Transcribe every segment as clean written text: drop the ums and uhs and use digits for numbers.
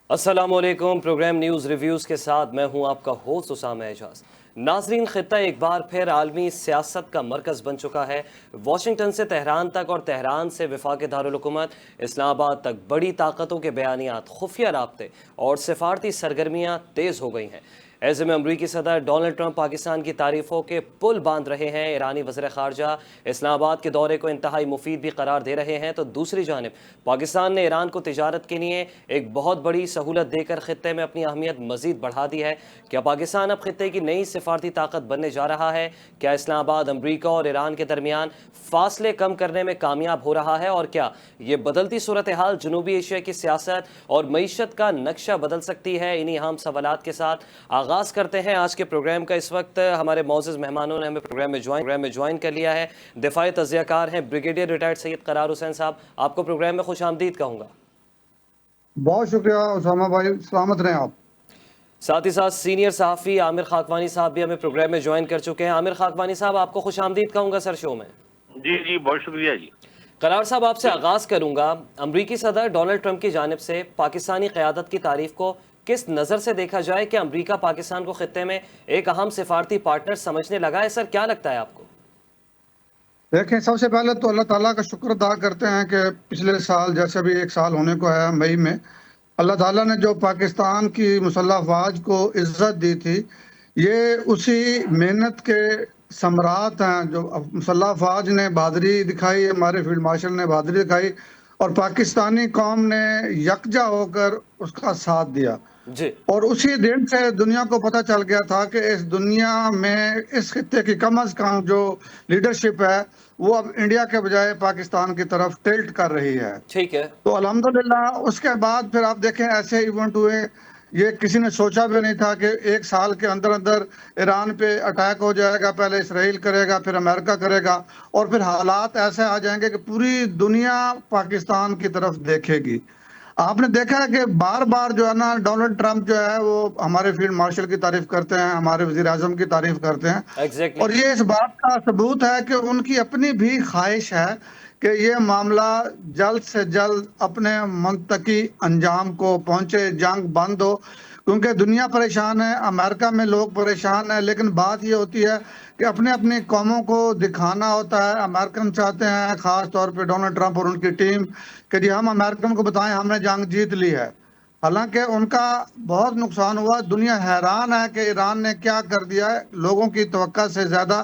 अस्सलाम वालेकुम। Programme news reviews के साथ मैं हूं आपका होस्ट उसामा एजाज। नाजरीन, खित्ता एक बार फिर आलमी सियासत का मरकज़ बन चुका है। वाशिंगटन से तेहरान तक और तेहरान से वफाक दारुल हुकूमत इस्लामाबाद तक बड़ी ताकतों के बयानियात, खुफिया राब्ते और सिफारती सरगर्मियाँ तेज़ हो गई हैं। ऐसे में अमरीकी सदर डोनाल्ड ट्रंप पाकिस्तान की तारीफ़ों के पुल बांध रहे हैं। ईरानी वज़ीर ख़ारजा इस्लामाबाद के दौरे को इंतहाई मुफीद भी करार दे रहे हैं, तो दूसरी जानिब पाकिस्तान ने ईरान को तिजारत के लिए एक बहुत बड़ी सहूलत देकर खित्ते में अपनी अहमियत मज़ीद बढ़ा दी है। क्या पाकिस्तान अब खित्ते की नई सिफारती ताकत बनने जा रहा है? क्या इस्लामाबाद अमरीका और ईरान के दरमियान फासले कम करने में कामयाब हो रहा है? और क्या ये बदलती सूरत हाल जनूबी एशिया की सियासत और मईशत का नक्शा बदल सकती है? इन्हीं अहम सवालात के साथ आगाज़ करते हैं आज के प्रोग्राम का। इस वक्त हमारे मौजूद मेहमानों ने हमें प्रोग्राम में ज्वाइन कर लिया है। दिफाई तज़ियाकार हैं ब्रिगेडियर रिटायर्ड सैयद करार हुसैन साहब। आपको प्रोग्राम में खुश आमदीद कहूँगा। बहुत शुक्रिया उसामा भाई, सलामत रहें आप। साथ ही साथ सीनियर सहाफ़ी आमिर खाकवानी साहब भी हमें प्रोग्राम में ज्वाइन कर चुके हैं। आमिर खाकवानी साहब, आपको खुश आमदीद कहूँगा सर शो में। जी जी, बहुत शुक्रिया जी। करार साहब, आपसे आगाज़ करूँगा। अमरीकी सदर डोनाल्ड ट्रंप की जानिब से पाकिस्तानी क़यादत की तारीफ़ को किस नज़र से देखा जाए? कि अमरीका पाकिस्तान को खित्ते में एक अहम सिफारती पार्टनर समझने लगा है? सर, क्या लगता है आपको? देखें, सबसे पहले तो अल्लाह ताला का शुक्र अदा करते हैं कि पिछले साल जैसे भी 1 साल होने को है, मई में अल्लाह ताला ने जो पाकिस्तान की मुसल्लह अफवाज को इज्जत दी थी, ये उसी मेहनत के समरात हैं। जो मुसल्लह अफवाज ने बहादुरी दिखाई, हमारे फील्ड मार्शल ने बहादुरी दिखाई और पाकिस्तानी कौम ने यकजा होकर उसका साथ दिया। जी। और उसी दिन से दुनिया को पता चल गया था कि इस दुनिया में इस खित्ते की कम अज कम जो लीडरशिप है वो अब इंडिया के बजाय पाकिस्तान की तरफ टिल्ट कर रही है। ठीक है। तो अल्हम्दुलिल्लाह उसके बाद फिर आप देखें ऐसे इवेंट हुए, ये किसी ने सोचा भी नहीं था कि 1 साल के अंदर अंदर ईरान पे अटैक हो जाएगा। पहले इसराइल करेगा, फिर अमेरिका करेगा और फिर हालात ऐसे आ जाएंगे कि पूरी दुनिया पाकिस्तान की तरफ देखेगी। आपने देखा है कि बार बार जो है ना, डोनाल्ड ट्रंप जो है वो हमारे फील्ड मार्शल की तारीफ करते हैं, हमारे वजीर आजम की तारीफ करते हैं। एग्जैक्टली। और ये इस बात का सबूत है कि उनकी अपनी भी ख्वाहिश है कि ये मामला जल्द से जल्द अपने मुंतकी अंजाम को पहुंचे, जंग बंद हो। क्योंकि दुनिया परेशान है, अमेरिका में लोग परेशान है, लेकिन बात ये होती है कि अपने अपनी कौमों को दिखाना होता है। अमेरिकन चाहते हैं, खास तौर पे डोनाल्ड ट्रंप और उनकी टीम, कि जी हम अमेरिकन को बताएं हमने जंग जीत ली है। हालांकि उनका बहुत नुकसान हुआ। दुनिया हैरान है कि ईरान ने क्या कर दिया है। लोगों की तवक्का से ज्यादा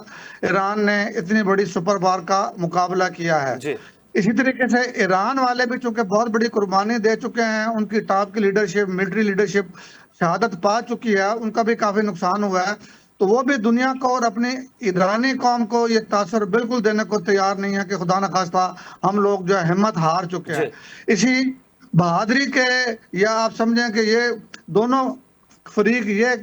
ईरान ने इतनी बड़ी सुपर पावर का मुकाबला किया है। जी। इसी तरीके से ईरान वाले भी चूंकि बहुत बड़ी कुर्बानी दे चुके हैं, उनकी टॉप की लीडरशिप, मिलिट्री लीडरशिप शहादत पा चुकी है, उनका भी काफी नुकसान हुआ है। तो वो भी दुनिया को और अपनी ईरानी कौम को ये तासर बिल्कुल देने को तैयार नहीं है कि खुदा न खास्ता हम लोग जो है हिम्मत हार चुके हैं। इसी बहादुरी के, या आप समझें कि ये दोनों फरीक ये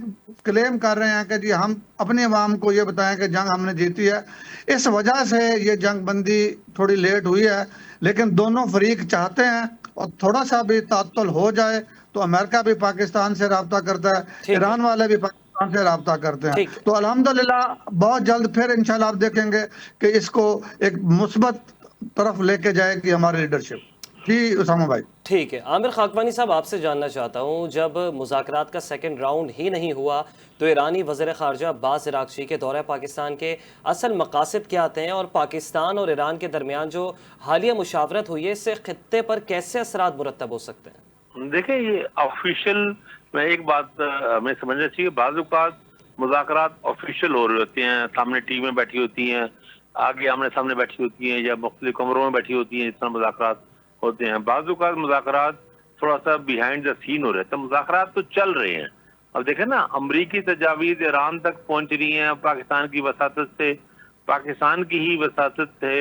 क्लेम कर रहे हैं कि जी हम अपनी आवाम को ये बताएं कि जंग हमने जीती है। इस वजह से ये जंग बंदी थोड़ी लेट हुई है, लेकिन दोनों फरीक चाहते हैं और थोड़ा सा भी तात्तुल हो जाए तो अमेरिका भी पाकिस्तान से राब्ता करता है, ईरान वाले भी पाकिस्तान से राब्ता करते हैं। तो अल्हम्दुलिल्लाह बहुत जल्द फिर इंशाल्लाह आप देखेंगे कि इसको एक मुस्बत तरफ लेके जाएगी हमारी लीडरशिप। जी उसामा भाई। ठीक है। आमिर खाकवानी साहब, आपसे जानना चाहता हूँ, जब मुज़ाकरात का सेकंड राउंड ही नहीं हुआ तो ईरानी वज़ीर ख़ारजा अब्बास इराक़ची के दौरे पाकिस्तान के असल मकासद क्या आते हैं? और पाकिस्तान और ईरान के दरमियान जो हालिया मुशावरत हुई है, इससे खित्ते पर कैसे असरात मुरत्तब हो सकते हैं? देखें, ये ऑफिशियल में एक बात हमें समझना चाहिए। बाज़ औक़ात मुज़ाकरात ऑफिशियल हो रहे होते हैं, सामने टीमें बैठी होती हैं, आगे आमने सामने बैठी होती हैं, या मुख्तलिफ कमरों में बैठी होती हैं, इस तरह मुज़ाकरात होते हैं। बाज़ औक़ात मुज़ाकरात थोड़ा सा बिहाइंड द सीन हो रहे हैं। तो मुज़ाकरात तो चल रहे हैं। अब देखें ना, अमरीकी तजावीज़ ईरान तक पहुंच रही हैं पाकिस्तान की वसातत से, पाकिस्तान की ही वसातत से,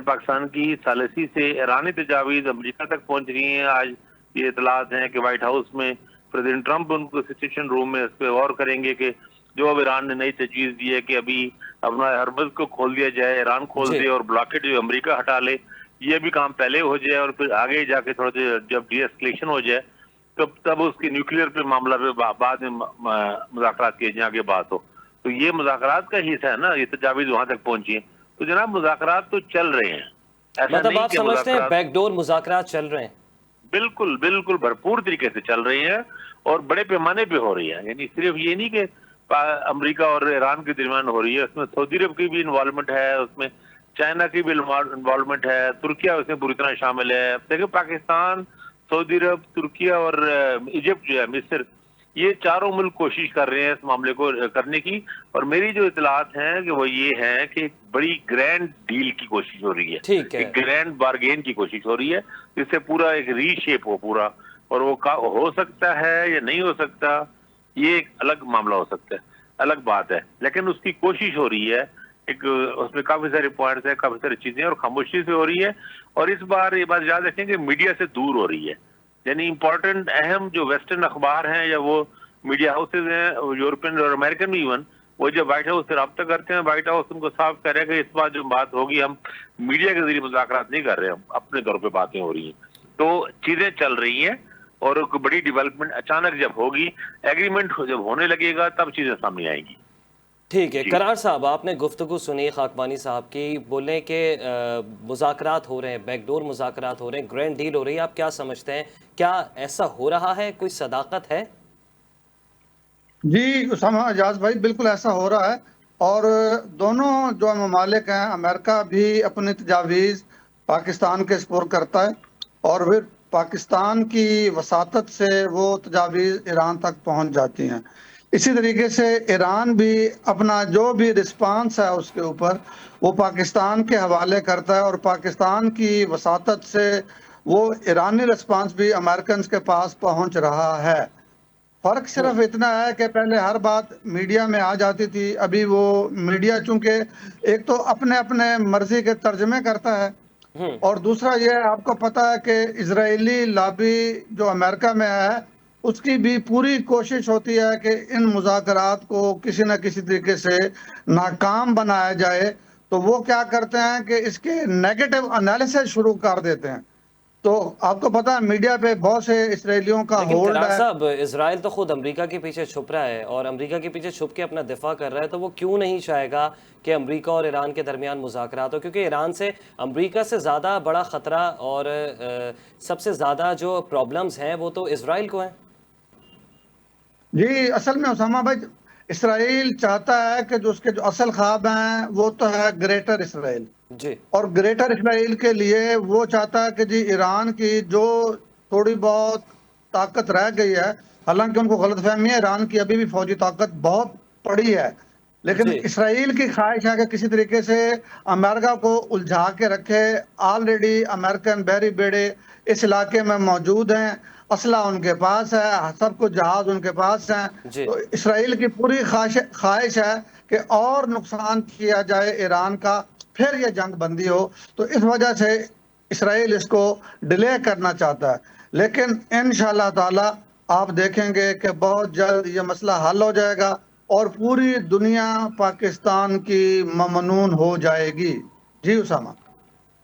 पाकिस्तान की ही सालिसी से ईरानी तजावीज़ अमरीका तक पहुंच रही हैं। आज ये इतलात हैं कि व्हाइट हाउस में प्रेसिडेंट ट्रंप उनको सिचुएशन रूम में इस पर गौर करेंगे कि जो अब ईरान ने नई तजवीज़ दी है कि अभी अपना हरमुज़ को खोल दिया जाए, ईरान खोल दे और ब्लॉकेट जो अमरीका हटा ले, ये भी काम पहले हो जाए और फिर आगे जाके थोड़ा जब डीएस्केलेशन हो जाए तब उसकी न्यूक्लियर पे मामला पे बाद में मुज़ाकरात किए जाए, आगे बात हो। तो ये मुज़ाकरात का हिस्सा है ना, ये तजावीज़ वहां तक पहुंची है। तो जनाब मुज़ाकरात तो चल रहे हैं, मतलब आप समझते हैं बैकडोर मुज़ाकरात चल रहे हैं? बिल्कुल बिल्कुल भरपूर तरीके से चल रही है और बड़े पैमाने पे हो रही है। यानी सिर्फ ये नहीं कि अमेरिका और ईरान के दरमियान हो रही है, उसमें सऊदी अरब की भी इन्वॉल्वमेंट है, उसमें चाइना की भी इन्वॉल्वमेंट है, तुर्किया उसमें पूरी तरह शामिल है। देखिए पाकिस्तान, सऊदी अरब, तुर्किया और इजिप्ट जो है, मिस्र, ये चारों मुल्क कोशिश कर रहे हैं इस मामले को करने की। और मेरी जो इतलात हैं कि वो ये है कि बड़ी ग्रैंड डील की कोशिश हो रही है, ठीक है, एक ग्रैंड बार्गेन की कोशिश हो रही है, जिससे पूरा एक रीशेप हो पूरा। और वो हो सकता है या नहीं हो सकता, ये एक अलग मामला हो सकता है, अलग बात है, लेकिन उसकी कोशिश हो रही है। एक उसमें काफी सारे पॉइंट्स हैं, काफी सारी चीजें, और खामोशी से हो रही है। और इस बार ये बात याद रखें कि मीडिया से दूर हो रही है। यानी इंपॉर्टेंट अहम जो वेस्टर्न अखबार हैं या वो मीडिया हाउसेज हैं, यूरोपियन और अमेरिकन इवन, वो जब व्हाइट हाउस से रब्ता करते हैं, व्हाइट हाउस उनको साफ कह रहा है कि इस बार जो बात होगी हम मीडिया के जरिए मुज़ाकरात नहीं कर रहे, हम अपने तौर पे बातें हो रही हैं। तो चीजें चल रही हैं और कोई बड़ी डेवलपमेंट अचानक जब होगी, एग्रीमेंट जब होने लगेगा, तब चीजें सामने आएंगी। ठीक है। करार साहब, आपने गुफ्तगू सुनी खाकवानी साहब की, बोले कि मुज़ाकरात हो रहे हैं, बैकडोर मुज़ाकरात हो रहे हैं, ग्रैंड डील हो रही है। आप क्या समझते हैं, क्या ऐसा हो रहा है, कोई सदाकत है? जी उसामा एजाज भाई, बिल्कुल ऐसा हो रहा है। और दोनों जो ममालिक हैं, अमेरिका भी अपनी तजावीज़ पाकिस्तान के स्पुर करता है और फिर पाकिस्तान की वसातत से वो तजावीज़ ईरान तक पहुंच जाती हैं। इसी तरीके से ईरान भी अपना जो भी रिस्पांस है उसके ऊपर वो पाकिस्तान के हवाले करता है और पाकिस्तान की वसातत से वो ईरानी रिस्पांस भी अमेरिकन के पास पहुंच रहा है। फर्क सिर्फ इतना है कि पहले हर बात मीडिया में आ जाती थी, अभी वो मीडिया चूंकि एक तो अपने अपने मर्जी के तर्जमे करता है और दूसरा ये आपको पता है कि इजरायली लॉबी जो अमेरिका में है उसकी भी पूरी कोशिश होती है कि इन मुज़ाकरात को किसी न किसी तरीके से नाकाम बनाया जाए। तो वो क्या करते हैं कि इसके नेगेटिव एनालिसिस शुरू कर देते हैं। तो आपको पता है मीडिया पे बहुत से इसराइलियों का लेकिन होल्ड करार है। साहब, इजराइल तो खुद अमेरिका के पीछे छुप रहा है और अमेरिका के पीछे छुप के अपना दिफा कर रहा है, तो वो क्यों नहीं चाहेगा कि अमेरिका और ईरान के दरमियान मुज़ाकरात हो? क्योंकि ईरान से अमेरिका से ज़्यादा बड़ा ख़तरा और सबसे ज़्यादा जो प्रॉब्लम्स हैं वो तो इजराइल को हैं। जी असल में उसामा भाई, इसराइल चाहता है कि जो उसके जो असल ख्वाब हैं वो तो है ग्रेटर इसराइल, जी, और ग्रेटर इसराइल के लिए वो चाहता है कि जी ईरान की जो थोड़ी बहुत ताकत रह गई है, हालांकि उनको गलतफहमी है, ईरान की अभी भी फौजी ताकत बहुत पड़ी है, लेकिन जी, इसराइल की ख्वाहिश है कि किसी तरीके से अमेरिका को उलझा के रखे। ऑलरेडी अमेरिकन बहरी बेड़े इस इलाके में मौजूद हैं, असला उनके पास है, सब कुछ जहाज उनके पास हैं। जी, तो इसराइल की पूरी ख्वाहिश है कि और नुकसान किया जाए ईरान का, फिर ये जंग बंदी हो। तो इस वजह से इसराइल इसको डिले करना चाहता है, लेकिन इंशाअल्लाह ताला आप देखेंगे कि बहुत जल्द ये मसला हल हो जाएगा और पूरी दुनिया पाकिस्तान की ममनून हो जाएगी। जी उसामा।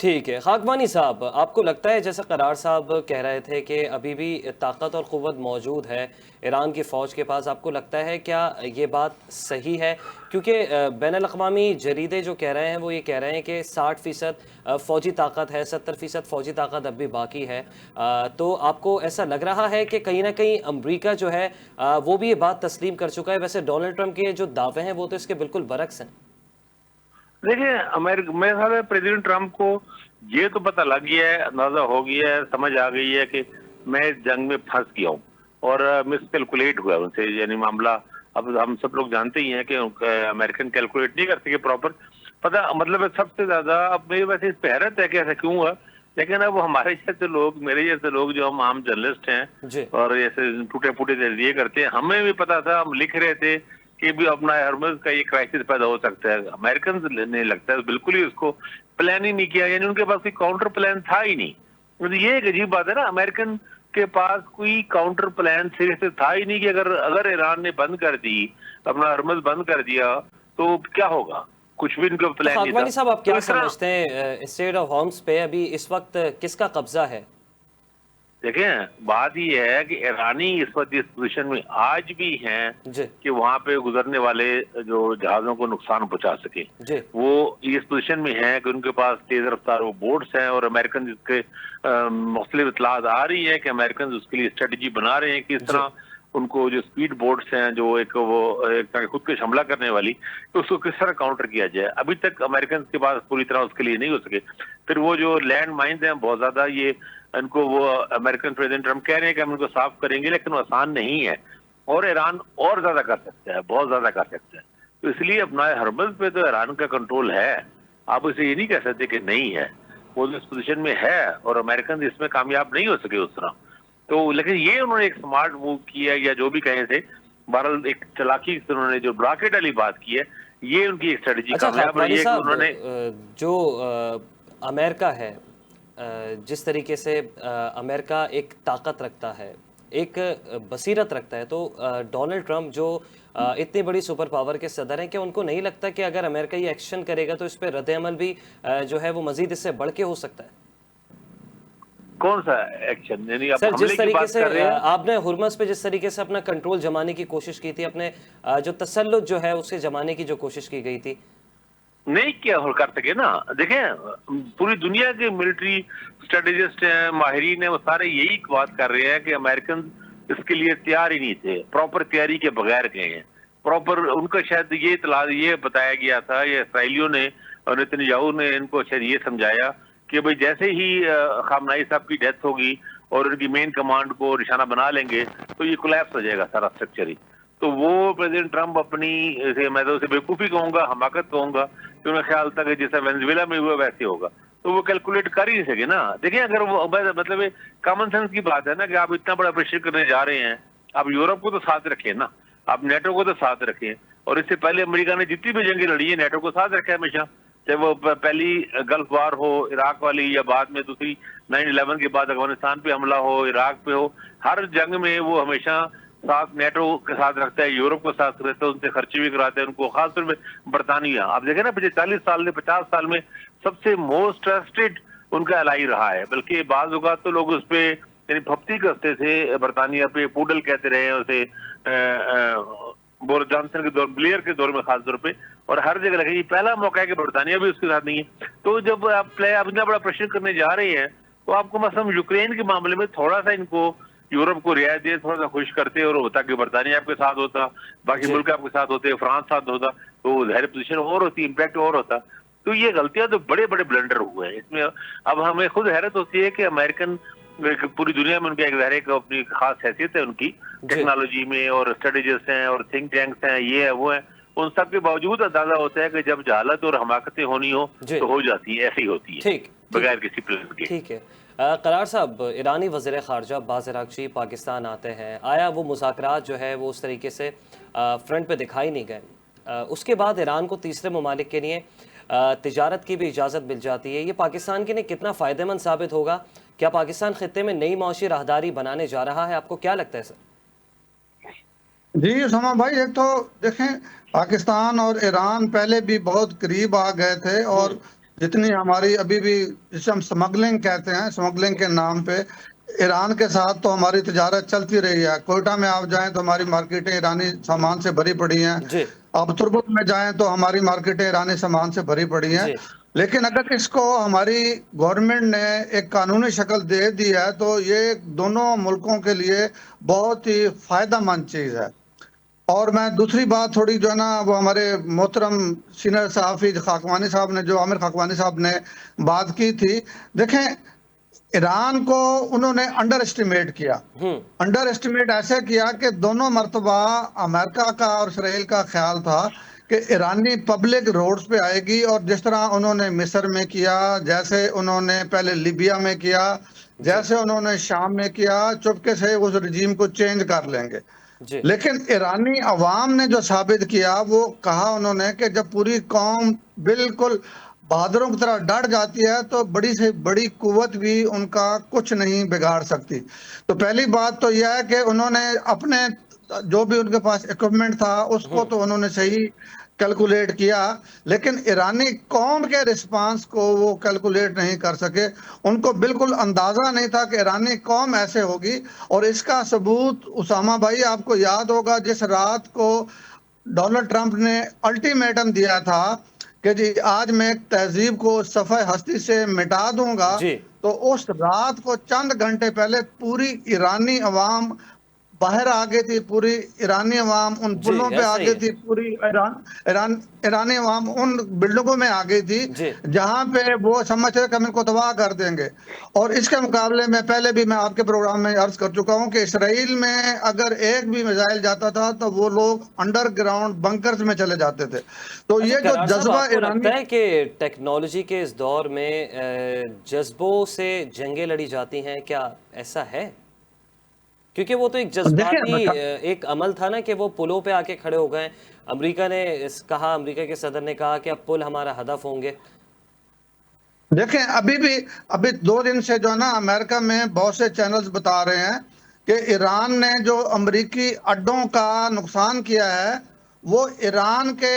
ठीक है। खाकवानी साहब, आपको लगता है, जैसा करार साहब कह रहे थे कि अभी भी ताकत और क़ुव्वत मौजूद है ईरान की फ़ौज के पास, आपको लगता है क्या ये बात सही है? क्योंकि बैनुल-अक़वामी जरीदे जो कह रहे हैं वो ये कह रहे हैं कि 60% फ़ौजी ताकत है, 70% फ़ौजी ताकत अब भी बाकी है। तो आपको ऐसा लग रहा है कि कहीं ना कहीं अमरीका जो है वो भी ये बात तस्लीम कर चुका है? वैसे डोनाल्ड ट्रंप के जो दावे हैं वो तो इसके बिल्कुल बरक्स हैं। देखिए अमेरिका, मेरे ख्याल में प्रेसिडेंट ट्रंप को ये तो पता लग गया है, अंदाजा हो गया है, समझ आ गई है कि मैं इस जंग में फंस गया हूँ और मिसकैलकुलेट हुआ उनसे। यानी मामला अब हम सब लोग जानते ही हैं कि अमेरिकन कैलकुलेट नहीं कर सके प्रॉपर। पता मतलब सबसे ज्यादा अब मेरे वैसे इस पे हैरत है कि ऐसा क्यों हुआ, लेकिन अब हमारे जैसे लोग, मेरे जैसे लोग जो हम आम जर्नलिस्ट हैं और ऐसे टूटे फूटे जरिए करते हैं, हमें भी पता था, हम लिख रहे थे कि भी अपना हरमुज का ये क्राइसिस पैदा हो सकता है। अमेरिकन ने लगता है बिल्कुल ही उसको प्लान ही नहीं किया, यानी उनके पास कोई काउंटर प्लान था ही नहीं। तो ये एक अजीब बात है ना, अमेरिकन के पास कोई काउंटर प्लान सिरे से था ही नहीं कि अगर ईरान ने बंद कर दी, अपना हरमुज बंद कर दिया तो क्या होगा, कुछ भी इनका प्लान नहीं था। खाकवानी साहब, आप क्या समझते हैं स्ट्रेट ऑफ हॉर्मुज पे अभी इस वक्त किसका कब्जा है? देखें, बात ये है कि ईरानी इस वक्त इस पोजीशन में आज भी हैं जी कि वहां पे गुजरने वाले जो जहाजों को नुकसान पहुंचा सके। जी वो इस पोजीशन में है कि उनके पास तेज रफ्तार वो बोट्स हैं, और अमेरिकन जिसके मुख्तलिफ इतलात आ रही है कि अमेरिकन उसके लिए स्ट्रेटजी बना रहे हैं कि इस तरह उनको जो स्पीड बोट्स हैं जो एक तरह खुद के हमला करने वाली, तो उसको किस तरह काउंटर किया जाए। अभी तक अमेरिकन के पास पूरी तरह उसके लिए नहीं हो सके। फिर वो जो लैंड माइंस हैं बहुत ज्यादा, ये इनको वो अमेरिकन प्रेसिडेंट ट्रम्प कह रहे हैं कि हम इनको साफ करेंगे, लेकिन वो आसान नहीं है, और ईरान और ज्यादा कर सकता है, बहुत ज्यादा कर सकता है। तो इसलिए अपना हरमुज़ पे तो ईरान का कंट्रोल है, आप इसे ये नहीं कह सकते कि नहीं है। वो इस पोजीशन में है और अमेरिकन इसमें कामयाब नहीं हो सके उस तरह। तो लेकिन ये उन्होंने एक स्मार्ट मूव किया, या जो भी कहे थे, बहरहाल एक चालाकी से उन्होंने जो ब्रॉकेट वाली बात की है, ये उनकी एक स्ट्रेटजी अच्छा कामयाब रही खाकवानी है कि साहब, उन्होंने जो अमेरिका है, जिस तरीके से अमेरिका एक ताकत रखता है, एक बसीरत रखता है, तो डोनाल्ड ट्रंप जो इतनी बड़ी सुपर पावर के सदर हैं, क्या उनको नहीं लगता कि अगर अमेरिका ये एक्शन करेगा तो इस पर रद्द-ए-अमल भी जो है वो मजीद इससे बढ़ के हो सकता है? कौन सा एक्शन, यानी आप सर, हमले जिस की तरीके बात से कर रहे हैं? आपने हुर्मस पे जिस तरीके से अपना कंट्रोल जमाने की कोशिश की थी, अपने जो तसल्लुत जो है उससे जमाने की जो कोशिश की गई थी, नहीं किया हो कर सके ना। देखें, पूरी दुनिया के मिलिट्री स्ट्रेटेजिस्ट हैं, माहिरीन हैं, वो सारे यही बात कर रहे हैं कि अमेरिकन इसके लिए तैयार ही नहीं थे, प्रॉपर तैयारी के बगैर गए हैं। प्रॉपर उनका शायद ये बताया गया था, ये इसराइलियों ने और नेतन्याहू ने इनको शायद ये समझाया कि भाई जैसे ही खामनाई साहब की डेथ होगी और उनकी मेन कमांड को निशाना बना लेंगे तो ये कोलैप्स हो जाएगा सारा स्ट्रक्चर ही। तो वो प्रेसिडेंट ट्रम्प अपनी, मैं तो उसे बेवकूफी कहूंगा, हमाकत कहूंगा, कि उन्हें ख्याल था कि जैसा वेनेजुएला में हुआ वैसे होगा, तो वो कैलकुलेट कर ही नहीं सके ना। देखिए, अगर वो मतलब कॉमन सेंस की बात है ना कि आप इतना बड़ा ऑपरेशन करने जा रहे हैं, आप यूरोप को तो साथ रखें ना, आप नेटो को तो साथ रखें। और इससे पहले अमेरिका ने जितनी भी जंगें लड़ी है नेटो को साथ रखा है हमेशा, चाहे वो पहली गल्फ वार हो इराक वाली, या बाद में दूसरी 9/11 के बाद अफगानिस्तान पे हमला हो, इराक पे हो, हर जंग में वो हमेशा साथ नेटो के साथ रखता है, यूरोप को साथ रखता है, उनसे खर्चे भी कराते हैं उनको, खासतौर में बरतानिया। आप देखें ना, पिछले 40 साल में 50 साल में सबसे मोस्ट ट्रस्टेड उनका एलाई रहा है। बल्कि बाज़ औक़ात तो लोग उस पे यानी फप्ती करते थे, बरतानिया पे पूडल कहते रहे उसे, बोरिस जॉनसन के दौर, ब्लेयर के दौर में खास तौर पे, और हर जगह लगे। ये पहला मौका है कि बरतानिया भी उसके साथ नहीं है। तो जब आप इतना बड़ा प्रश्न करने जा रहे हैं, तो आपको मसलन यूक्रेन के मामले में थोड़ा सा इनको यूरोप को रियायत दे, थोड़ा सा खुश करते और होता कि बरतानिया आपके साथ होता, बाकी मुल्क आपके साथ होते, फ्रांस साथ होता, तो जाहिर पोजीशन और होती, इम्पैक्ट और होता। तो ये गलतियां तो बड़े बड़े ब्लंडर हुए हैं इसमें। अब हमें खुद हैरत होती है कि अमेरिकन पूरी दुनिया में उनके एक अपनी खास हैसियत है उनकी, टेक्नोलॉजी में, और स्ट्रेटेजिस्ट हैं और थिंक टैंक्स हैं, ये है वो है, उन सब के बावजूद अंदाजा होता है कि जब जहालत और हमाकतें होनी हो तो हो जाती है, ऐसी होती है बगैर किसी प्लान के। ठीक है। करार साहब, ईरानी वज़ीर ख़ारजा अब्बास अराग़ची पाकिस्तान आते हैं, आया वो मुज़ाकरात जो है वो उस तरीके से फ्रंट पे दिखाई नहीं गए। उसके बाद ईरान को तीसरे ममालिक के लिए तिजारत की भी इजाज़त मिल जाती है। ये पाकिस्तान के लिए कितना फ़ायदेमंद साबित होगा? क्या पाकिस्तान ख़ित्ते में नई माशी राहदारी बनाने जा रहा है? आपको क्या लगता है सर? जी समा भाई, एक तो देखें, पाकिस्तान और ईरान पहले भी बहुत करीब आ गए थे, और जितनी हमारी अभी भी, जिसे हम स्मगलिंग कहते हैं, स्मगलिंग के नाम पे ईरान के साथ तो हमारी तिजारत चलती रही है। कोयटा में आप जाएं तो हमारी मार्केटें ईरानी सामान से भरी पड़ी हैं, अब तुर्बत में जाएं तो हमारी मार्केटें ईरानी सामान से भरी पड़ी हैं। लेकिन अगर इसको हमारी गवर्नमेंट ने एक कानूनी शक्ल दे दी है तो ये दोनों मुल्कों के लिए बहुत ही फायदेमंद चीज़ है। और मैं दूसरी बात थोड़ी जो है ना, वो हमारे मोहतरम सीनियर सहाफ़ी खाकवानी साहब ने, जो आमिर खाकवानी साहब ने बात की थी, देखें, ईरान को उन्होंने अंडर एस्टिमेट किया। अंडर एस्टिमेट ऐसे किया कि दोनों मरतबा अमेरिका का और इसराइल का ख्याल था कि ईरानी पब्लिक रोड्स पे आएगी, और जिस तरह उन्होंने मिस्र में किया, जैसे उन्होंने पहले लीबिया में किया, जैसे उन्होंने शाम में किया, चुपके से उस रजीम को चेंज कर लेंगे। लेकिन ईरानी अवाम ने जो साबित किया, वो कहा उन्होंने कि जब पूरी कौम बिल्कुल बहादुरों की तरह डट जाती है तो बड़ी से बड़ी कुव्वत भी उनका कुछ नहीं बिगाड़ सकती। तो पहली बात तो यह है कि उन्होंने अपने जो भी उनके पास इक्विपमेंट था उसको तो उन्होंने सही कैलकुलेट किया, लेकिन ईरानी कौम के रिस्पांस को वो कैलकुलेट नहीं कर सके। उनको बिल्कुल अंदाजा नहीं था कि ईरानी कौम ऐसे होगी। और इसका सबूत उसामा भाई, आपको याद होगा जिस रात को डोनाल्ड ट्रंप ने अल्टीमेटम दिया था कि जी आज मैं एक तहजीब को सफ़े हस्ती से मिटा दूंगा, जी तो उस रात को चंद घंटे पहले पूरी ईरानी अवाम बाहर आ गई थी। पूरी ईरानी अवाम उन जी, पुलों पे आ ऐसा ही गई है। थी। पूरी ईरानी अवाम उन बिल्डिंगों में आ गई थी जी जहां पे वो समझ रहे कि हम इनको तबाह कर देंगे। और इसके मुकाबले में पहले भी मैं आपके प्रोग्राम में अर्ज कर चुका हूं कि इसराइल में अगर एक भी मिसाइल जाता था तो वो लोग अंडरग्राउंड बंकर्स में चले जाते थे। तो अच्छा ये जो करार साहब, जज्बा आपको लगता ईरानी, है कि टेक्नोलॉजी के इस दौर में जज्बों से जंगें लड़ी जाती हैं, क्या ऐसा है? क्योंकि वो तो एक जज्बाती देखिए एक अमल था ना कि वो पुलों पे आके खड़े हो गए। अमेरिका ने कहा, अमेरिका के सदर ने कहा कि अब पुल हमारा हदफ होंगे। देखें अभी 2 दिन से जो है ना अमेरिका में बहुत से चैनल्स बता रहे हैं कि ईरान ने जो अमेरिकी अड्डों का नुकसान किया है वो ईरान के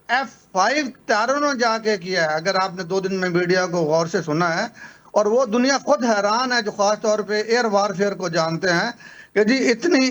F5 तैयारों ने जाके किया है। अगर आपने 2 दिन में मीडिया को गौर से सुना है, और वो दुनिया खुद हैरान है जो खास तौर पे एयर वारफेयर को जानते हैं कि जी इतनी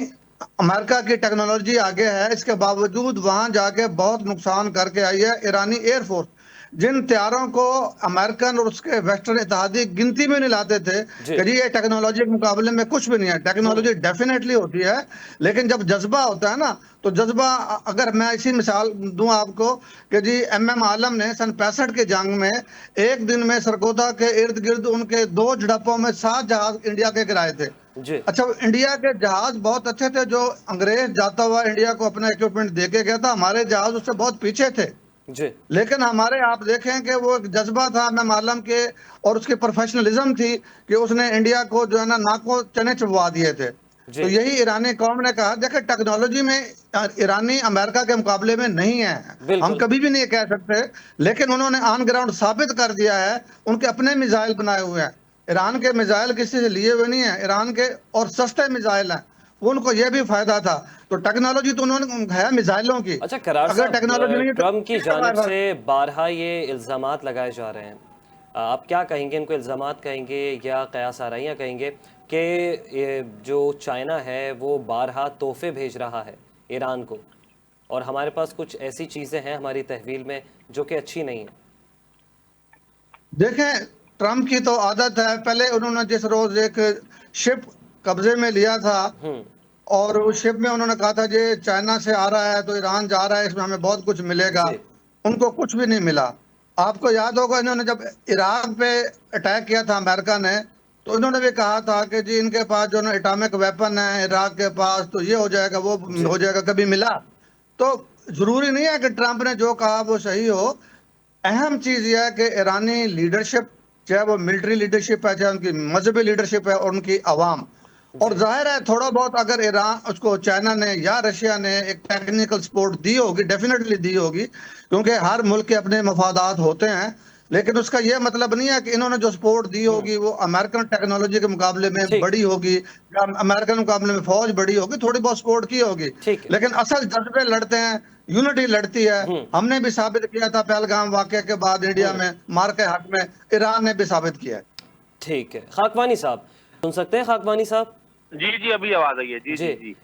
अमेरिका की टेक्नोलॉजी आगे है, इसके बावजूद वहां जाके बहुत नुकसान करके आई है ईरानी एयरफोर्स। जिन तैयारों को अमेरिकन और उसके वेस्टर्न इत्तेहादी गिनती में नहीं लाते थे जी कि जी ये टेक्नोलॉजी के मुकाबले में कुछ भी नहीं है। टेक्नोलॉजी डेफिनेटली होती है, लेकिन जब जज्बा होता है ना, तो जज्बा, अगर मैं इसी मिसाल दूं आपको कि जी MM आलम ने सन 65 की जंग में एक दिन में सरगोधा के इर्द गिर्द उनके 2 झड़पों में 7 जहाज इंडिया के गिराए थे। जी अच्छा, इंडिया के जहाज बहुत अच्छे थे, जो अंग्रेज जाता हुआ इंडिया को अपना इक्विपमेंट दे के गया था, हमारे जहाज उससे बहुत पीछे थे। जी लेकिन हमारे, आप देखें कि वो एक जज्बा था मैं मालूम के, और उसकी प्रोफेशनलिज्म थी कि उसने इंडिया को जो है ना नाको चने चबवा दिए थे। जी तो यही ईरानी कौम ने कहा, देखे टेक्नोलॉजी में ईरानी अमेरिका के मुकाबले में नहीं है, हम बिल्कुल। कभी भी नहीं कह सकते, लेकिन उन्होंने ऑन ग्राउंड साबित कर दिया है। उनके अपने मिसाइल बनाए हुए हैं। ईरान के मिसाइल किसी से लिए हुए नहीं है, ईरान के और सस्ते मिसाइल हैं। उनको यह भी फायदा था। तो टेक्नोलॉजी तो उन्होंने है मिसाइलों की, अच्छा करार अगर साहब, टेक्नोलॉजी नहीं है तो ट्रम्प की जानिब से बारहा ये इल्ज़ामात लगाए जा रहे हैं, आप क्या कहेंगे? इनको इल्ज़ामात कहेंगे या क़यास आराइयाँ कहेंगे कि ये जो चाइना है वो बारहा तोहफे भेज रहा है ईरान को, और हमारे पास कुछ ऐसी चीज़ें हैं हमारी तहवील में जो कि अच्छी नहीं है? देखें, ट्रम्प की तो आदत है, पहले उन्होंने जिस रोज एक शिप कब्जे में लिया था और उस शिप में उन्होंने कहा था ये चाइना से आ रहा है तो ईरान जा रहा है, इसमें हमें बहुत कुछ मिलेगा, जी उनको कुछ भी नहीं मिला। आपको याद होगा इन्होंने जब इराक पे अटैक किया था अमेरिका ने, तो इन्होंने भी कहा था कि जी इनके पास जो ना एटॉमिक वेपन है इराक के पास, तो ये हो जाएगा वो जी हो जाएगा, कभी मिला? तो जरूरी नहीं है कि ट्रम्प ने जो कहा वो सही हो। अहम चीज यह है कि ईरानी लीडरशिप, चाहे वो मिलिट्री लीडरशिप है, चाहे उनकी मजहबी लीडरशिप है, और उनकी आवाम। और जी जाहिर है थोड़ा बहुत अगर ईरान उसको चाइना ने या रशिया ने एक टेक्निकल सपोर्ट दी होगी, डेफिनेटली दी होगी, क्योंकि हर मुल्क के अपने मफादात होते हैं। लेकिन उसका यह मतलब नहीं है कि इन्होंने जो सपोर्ट दी होगी वो अमेरिकन टेक्नोलॉजी के मुकाबले में ठीक बड़ी होगी, या अमेरिकन मुकाबले में फौज बड़ी होगी, थोड़ी बहुत सपोर्ट की होगी। ठीक है। लेकिन असल जज्बे लड़ते हैं, यूनिटी लड़ती है। हमने भी साबित किया था पहलगाम वाकये के बाद इंडिया में मार के हक में, ईरान ने भी साबित किया है। ठीक है। खाकवानी साहब सुन सकते हैं? खाकवानी साहब जी जी, अभी आवाज आई है। जी जी जी जी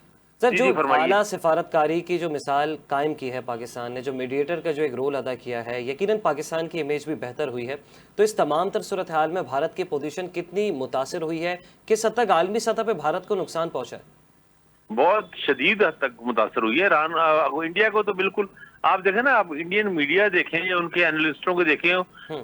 सर, जी जो जी, फरमाइए। आला सिफारतकारी की जो मिसाल कायम की है पाकिस्तान ने, जो मीडिएटर का जो एक रोल अदा किया है, यकीनन पाकिस्तान की इमेज भी बेहतर हुई है। तो इस तमाम तर सूरत हाल में भारत की पोजीशन कितनी मुतासिर हुई है? किस हद तक आलमी सतह पे भारत को नुकसान पहुंचा है? बहुत शदीद हद तक मुतासर हुई है इंडिया को तो बिल्कुल। आप देखें ना, आप इंडियन मीडिया देखें या उनके एनालिस्टों को देखें,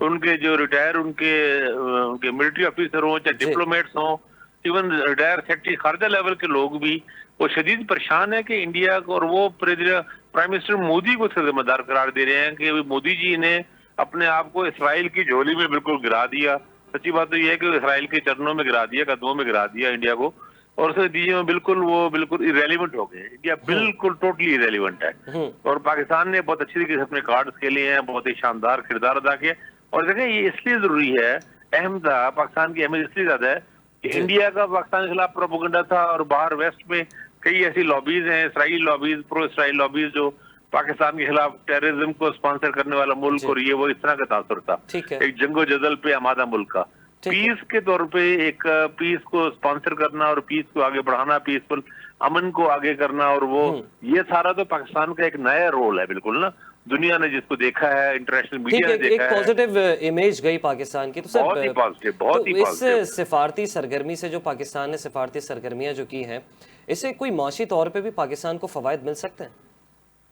उनके जो रिटायर उनके मिलिट्री ऑफिसर हों, चाहे डिप्लोमेट्स हों, इवन रिटायर सेक्रेटरी खारजा लेवल के लोग भी, वो शदीद परेशान है कि इंडिया को, और वो प्राइम मिनिस्टर मोदी को जिम्मेदार करार दे रहे हैं कि मोदी जी ने अपने आप को इसराइल की झोली में बिल्कुल गिरा दिया। सच्ची बात तो यह है कि इसराइल के चरणों में गिरा दिया, कदमों में गिरा दिया इंडिया को, और उसे दीजिए में बिल्कुल इरेलीवेंट हो गए। इंडिया बिल्कुल टोटली इरेलीवेंट है। और पाकिस्तान ने बहुत अच्छी तरीके से अपने कार्ड्स खेले हैं, बहुत ही शानदार किरदार अदा किया। और देखें, ये इसलिए जरूरी है, अहम था, पाकिस्तान की अहमियत इसलिए ज्यादा है कि इंडिया का पाकिस्तान के खिलाफ प्रोपेगेंडा था, और बाहर वेस्ट में कई ऐसी लॉबीज हैं, Israeli lobbies, pro Israel lobbies, जो पाकिस्तान के खिलाफ टेररिज्म को स्पॉन्सर करने वाला मुल्क, और ये वो इस तरह का तासुर था, ठीक है, एक जंगो जदल पे आमादा मुल्क का। पीस के तौर पे एक पीस को स्पॉन्सर करना और पीस को आगे बढ़ाना, पीसफुल अमन को आगे करना, और वो ये सारा तो पाकिस्तान का एक नया रोल है बिल्कुल ना, दुनिया ने जिसको देखा है, इंटरनेशनल मीडिया ने देखा है, एक पॉजिटिव इमेज गई पाकिस्तान की। तो सर बहुत ही पॉजिटिव, बहुत ही पॉजिटिव। इस सिफारती सरगर्मी से जो पाकिस्तान ने सिफारती सरगर्मियां जो की हैं, इससे कोई माशी तौर पे भी पाकिस्तान को फवायद मिल सकते हैं?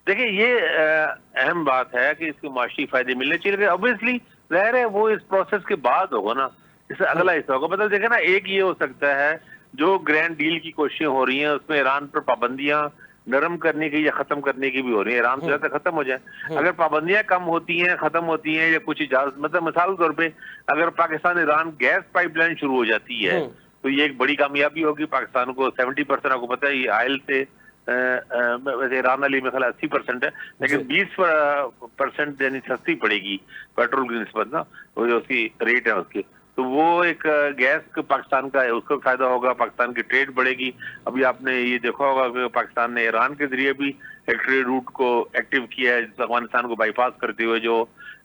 देखिए, ये अहम बात है कि इसके माशी फायदे मिलने चाहिए, लेकिन ऑब्वियसली ज़ाहिर है वो इस प्रोसेस के बाद होगा ना, इससे अगला हिस्सा होगा। मतलब देखे ना, एक ये हो सकता है जो ग्रैंड डील की कोशिशें हो रही हैं उसमें ईरान पर पाबंदियां नरम करने की या खत्म करने की भी हो रही है, ईरान से ज्यादा खत्म हो जाए। अगर पाबंदियां कम होती हैं, खत्म होती हैं, या कुछ इजाजत, मतलब मिसाल के तौर पे अगर पाकिस्तान ईरान गैस पाइपलाइन शुरू हो जाती है तो ये एक बड़ी कामयाबी होगी पाकिस्तान को। 70% आपको पता है ये ऑयल से, वैसे ईरान वाली में 80% है, लेकिन 20% यानी सस्ती पड़ेगी पेट्रोल की निस्बत ना, वो जो उसकी रेट है उसकी, तो वो एक गैस पाकिस्तान का है, उसको फायदा होगा, पाकिस्तान की ट्रेड बढ़ेगी। अभी आपने ये देखा होगा कि पाकिस्तान ने ईरान के जरिए भी एक ट्रेड रूट को एक्टिव किया है, अफगानिस्तान को बाईपास करते हुए, जो